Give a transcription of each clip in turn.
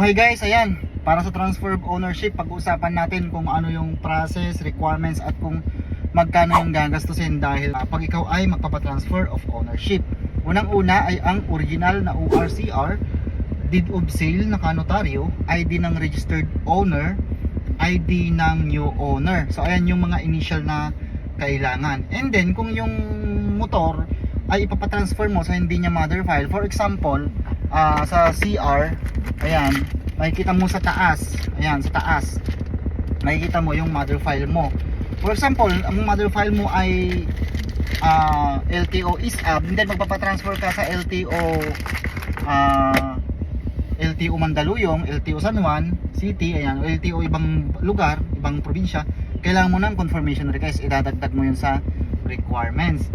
hey guys, ayan, para sa transfer of ownership, pag-uusapan natin kung ano yung process, requirements at kung magkano yung gagastusin dahil pag ikaw ay magpapatransfer of ownership. Unang-una ay ang original na ORCR, deed of sale na kanotaryo, ID ng registered owner, ID ng new owner. So ayan yung mga initial na kailangan. And then kung yung motor ay ipapatransfer mo sa hindi niya mother file, for example, sa CR, ayan, makikita mo sa taas, ayan, sa taas makikita mo yung mother file mo. For example, ang mother file mo ay LTO ISAB, and then magpapatransfer ka sa LTO Mandaluyong, LTO San Juan City, ayan, LTO ibang lugar, ibang probinsya, kailangan mo ng confirmation request, idadagdag mo yun sa requirements.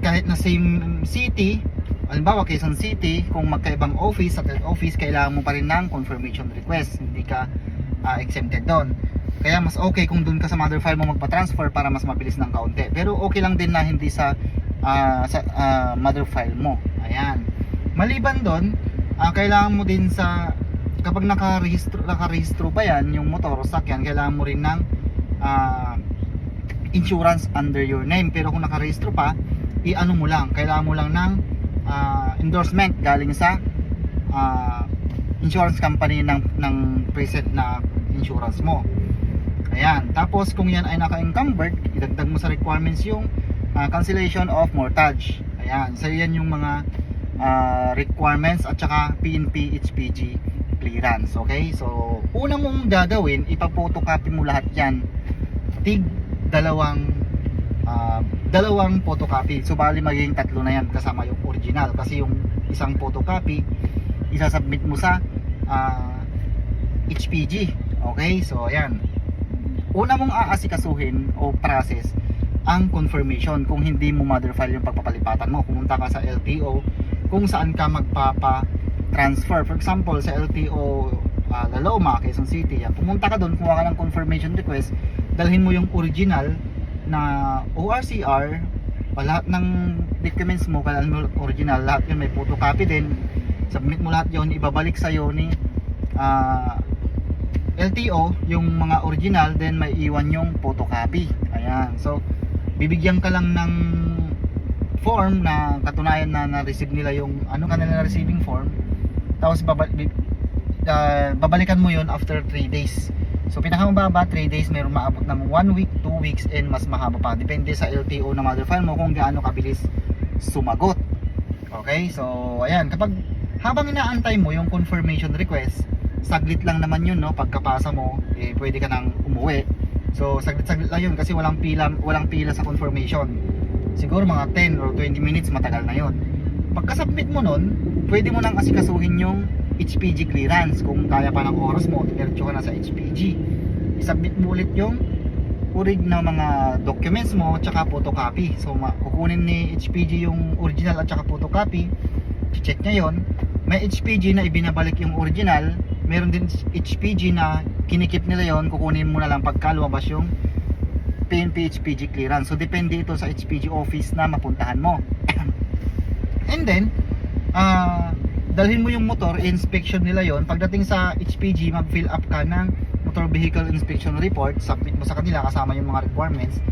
Kahit na same city, halimbawa Quezon City, kung magkaibang office, sa office, kailangan mo pa rin ng confirmation request, hindi ka exempted doon. Kaya mas okay kung doon ka sa mother file mo magpa-transfer para mas mabilis ng kaunti, pero okay lang din na hindi sa mother file mo. Ayan, maliban doon, kailangan mo din sa, kapag nakarehistro pa yan yung motor o sakyan, kailangan mo rin ng insurance under your name. Pero kung nakarehistro pa, i-ano mo lang, kailangan mo lang ng endorsement galing sa insurance company ng present na insurance mo. Ayan, tapos kung yan ay naka-encumbered, idagdag mo sa requirements yung cancellation of mortgage. Ayan, so yan yung mga requirements at saka PNP HPG clearance. Okay, so una mong gagawin, ipapotocopy mo lahat yan, dalawang photocopy. So bali magiging tatlo na yan kasama yung original, kasi yung isang photocopy isasubmit mo sa HPG. Okay, so ayan, una mong aasikasuhin o process ang confirmation. Kung hindi mo mother file yung pagpapalipatan mo, pumunta ka sa LTO kung saan ka magpapa-transfer. For example, sa LTO La Loma, Quezon City, pumunta ka doon, kuha ka ng confirmation request, dalhin mo yung original na ORCR, lahat ng documents mo, kailangan mo original, lahat yun may photocopy din, submit mo lahat yun, ibabalik sa'yo ni LTO yung mga original, then may iwan yung photocopy. Ayan, so bibigyan ka lang ng form na katunayan na na-receive nila yung kanila na receiving form, tapos babalikan mo yun after 3 days. So pinakamababa 3 days, mayroong maabot ng 1 week, 2 weeks, and mas mahaba pa, depende sa LTO na mother file mo kung gaano kabilis sumagot. Okay, so ayan, habang inaantay mo yung confirmation request, saglit lang naman yun, no? Pagkapasa mo, pwede ka nang umuwi. So saglit lang yun kasi walang pila sa confirmation. Siguro mga 10 or 20 minutes, matagal na yun. Pagka-submit mo nun, pwede mo nang asikasuhin yung HPG clearance. Kung kaya pa ng oras mo, diretso ka na sa HPG, isubmit mo ulit yung orig na mga documents mo tsaka photocopy. So kukunin ni HPG yung original at tsaka photocopy, check niya yon. May HPG na ibinabalik yung original, meron din HPG na kinikip nila yon, kukunin mo na lang pagka lumabas yung PNP HPG clearance. So depende ito sa HPG office na mapuntahan mo. And then dalhin mo yung motor, inspection nila yon. Pagdating sa HPG, mag-fill up ka ng motor vehicle inspection report, submit mo sa kanila kasama yung mga requirements,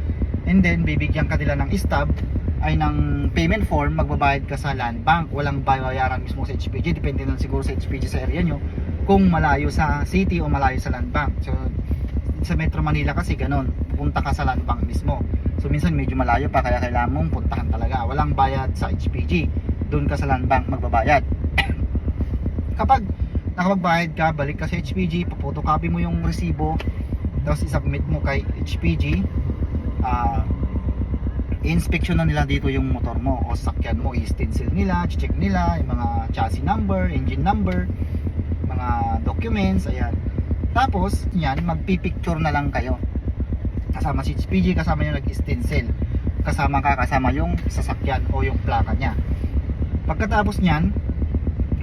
and then bibigyan ka nila ng stub ay ng payment form, magbabayad ka sa land bank. Walang bayaran mismo sa HPG, depende na siguro sa HPG sa area nyo kung malayo sa city o malayo sa land bank. So sa Metro Manila kasi ganun, pupunta ka sa land bank mismo. So minsan medyo malayo pa, kaya kailangan mong puntahan talaga. Walang bayad sa HPG, doon ka sa land bank magbabayad. Kapag nakapagbayad ka, balik ka sa HPG, papotocopy mo yung resibo, tapos isubmit mo kay HPG. I-inspection na nila dito yung motor mo o sakyan mo, i-stencil nila, check nila yung mga chassis number, engine number, mga documents, ayan. Tapos yan, magpipicture na lang kayo kasama si HPG, kasama yung nag-stencil, kasama yung sasakyan o yung plaka nya. Pagkatapos nyan,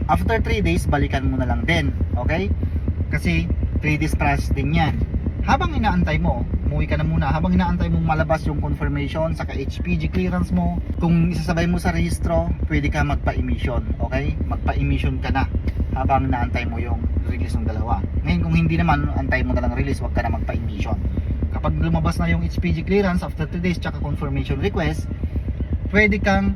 after 3 days, balikan mo na lang din. Okay, kasi 3 days process din yan. Habang inaantay mo, umuwi ka na muna, habang inaantay mong malabas yung confirmation saka HPG clearance mo, kung isasabay mo sa rehistro, pwede ka magpa-emission. Okay, magpa-emission ka na. habang naantay mo yung release ng dalawa. Ngayon kung hindi naman, antay mo na lang release, wag ka na magpa-emission. Kapag lumabas na yung HPG clearance after 2 days tsaka confirmation request, pwede kang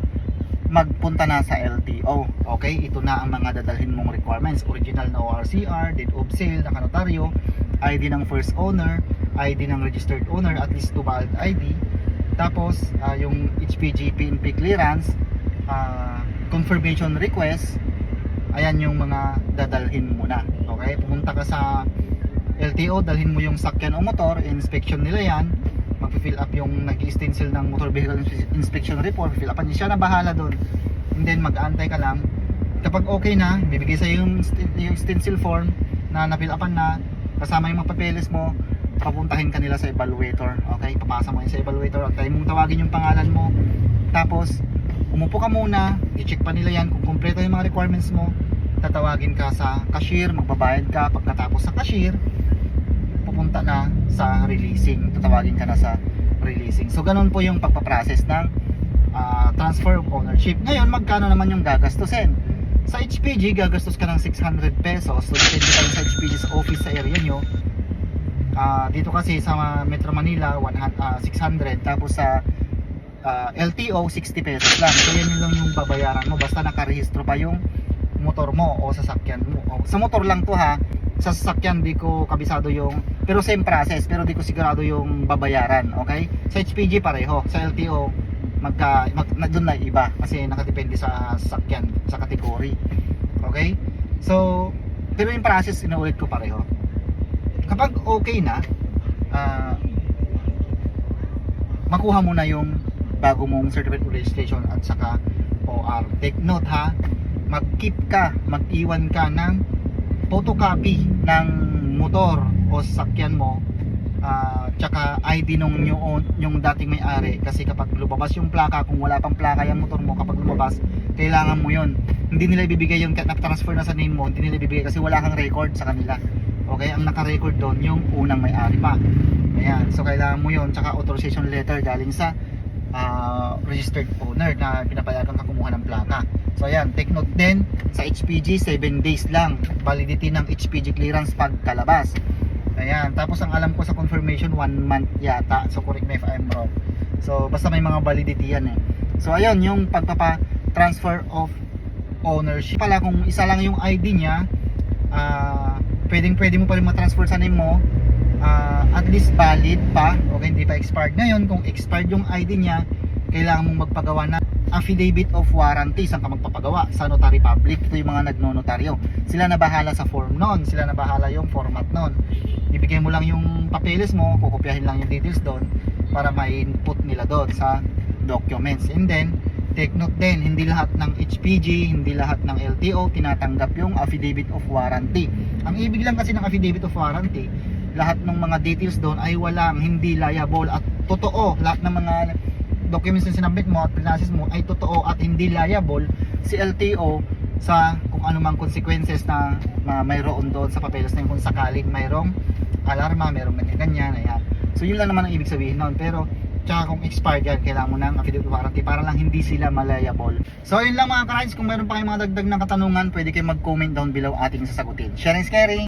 magpunta na sa LTO. Okay, ito na ang mga dadalhin mong requirements: original na ORCR, deed of sale, nakanotaryo, ID ng first owner, ID ng registered owner, at least 2 valid ID, tapos yung HPG PNP clearance, confirmation request. Ayan yung mga dadalhin mo na. Okay, pumunta ka sa LTO, dalhin mo yung sakyan o motor, inspection nila yan, magpi-fill up yung nag-stencil ng motor vehicle inspection report, fill upan niya, siya na bahala doon, and then mag-aantay ka lang. Kapag okay na, bibigay sa yung stencil form na na-fill upan na, kasama yung mga papeles mo, papuntahin ka nila sa evaluator. Okay, papasa mo yun sa evaluator, at tayo mong tawagin yung pangalan mo, tapos umupo ka muna, i-check pa nila yan kung kumpleto yung mga requirements mo, tatawagin ka sa cashier, magbabayad ka. Pagkatapos sa cashier, pupunta na sa releasing, tatawagin ka na sa releasing. So ganun po yung pagpaprocess ng transfer of ownership. Ngayon, magkano naman yung gagastusin? Sa HPG, gagastos ka ng 600 pesos. So depende pa rin sa HPG sa office sa area nyo. Dito kasi sa Metro Manila, 600. Tapos sa LTO, 60 pesos lang. So yan lang yung babayaran mo basta nakarehistro pa yung motor mo o sasakyan mo. Sa motor lang to ha. Sa sasakyan di ko kabisado yung, pero same process, pero di ko sigurado yung babayaran. Okay, sa HPG pareho, sa LTO doon na iba kasi nakadepende sa sasakyan, sa category. Okay, so pero yung process inuulit ko pareho. Kapag okay na, makuha mo na yung bago mong certificate of registration at saka OR. Take note ha, mag-iwan ka ng photocopy ng motor o sasakyan mo, tsaka ID nung yung dating may-ari, kasi kapag lumabas yung plaka, kung wala pang plaka yung motor mo, kapag lumabas, kailangan mo yun. Hindi nila ibibigay yung na-transfer na sa name mo, hindi nila ibibigay kasi wala kang record sa kanila. Okay, ang naka-record doon yung unang may-ari pa. Ayan, so kailangan mo yun, tsaka authorization letter galing sa registered owner na pinapayagan ka kumuha ng plaka. So ayan, take note din, sa HPG 7 days lang validity ng HPG clearance pagkalabas. Ayan, tapos ang alam ko sa confirmation 1 month yata, so correct me if I'm wrong. So basta may mga validity yan eh. So ayun, yung pagpapa-transfer of ownership pala, kung isa lang yung ID niya, pwede mo pa rin ma-transfer sa name mo, at least valid pa, okay, hindi pa expired. Ngayon, kung expired yung ID niya, kailangan mong magpagawa na affidavit of warranty. Saan ka magpapagawa? Sa notary public. Ito yung mga nagno-notaryo. Sila na bahala sa form nun, sila na bahala yung format nun. Ibigay mo lang yung papeles mo, kukopyahin lang yung details doon para ma-input nila doon sa documents. And then, take note din, hindi lahat ng HPG, hindi lahat ng LTO tinatanggap yung affidavit of warranty. Ang ibig lang kasi ng affidavit of warranty, lahat ng mga details doon ay hindi liable at totoo. Lahat ng mga documents na sinabit mo at pinasis mo ay totoo at hindi liable si LTO sa kung anumang consequences na mayroon doon sa papeles na yun, kung sakaling mayroong alarma, mayroong ganyan. Ayan. So yun lang naman ang ibig sabihin noon. Pero tsaka kung expired yan, kailangan mo ng affidavit of warranty para lang hindi sila malayable. So yun lang mga ka-rides, kung mayroon pa kayong mga dagdag na katanungan, pwede kayong mag-comment down below, ating sasagutin. Sharing is caring.